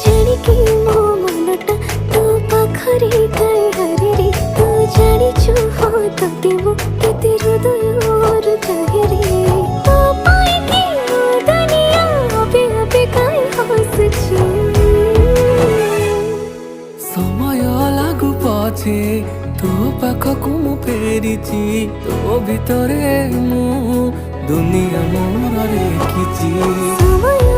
ଜାଣିକି ମୋ ମନଟା ତୋ ପାଖରେ କାଇଁ ହରିରେ ତୁ ଜାଣିଛୁ ହଁ ତତେ ମୁଁ କେତେ ହୃଦୟରୁ ଚାହେଁରେ ତୋ ପାଇଁକି ମୋ ଦୁନିଆ ଅବେ ଅବେ କାଇଁ ହସୁଛି। समय लागू पछे तो पाखकु मु फेरिची तो भितरे मु दुनिया मोर रेखिची। समय